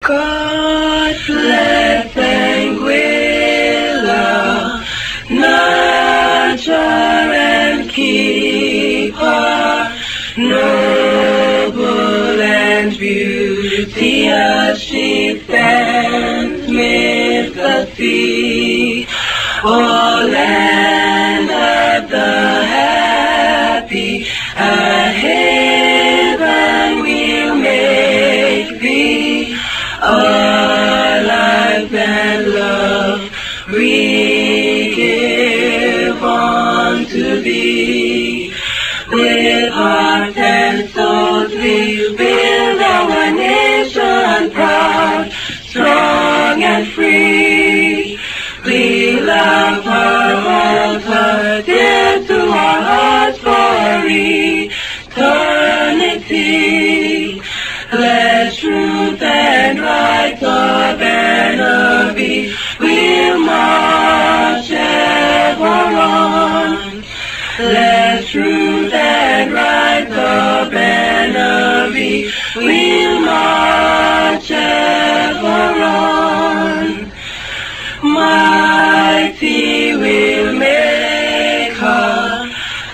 God bless Anguilla, nurture and keep her, noble and beauteous she stands mid the sea. O land of the happy, a haven we'll make thee, a life and love we give unto thee. With heart and souls we build our nation proud, strong and free. We love her, hold her dear to our hearts for eternity. Let truth and right the banner be. We'll march ever on. Let truth and right the banner be. We'll march ever on. Mighty will make her,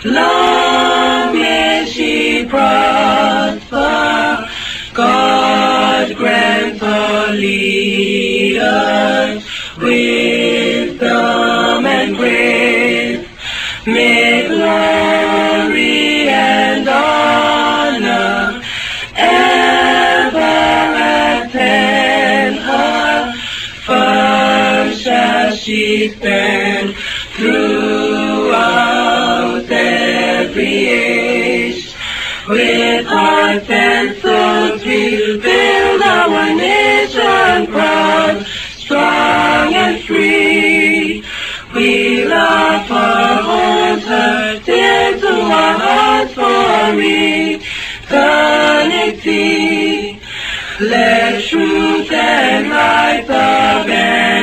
long may she prosper. God grant her leaders wisdom and grace. May glory and honor ever attend her. Firm shall she stand throughout every age. With hearts and souls we'll build our nation proud, strong and free. We love her, hold her dear to our hearts for eternity. Let truth and right the banner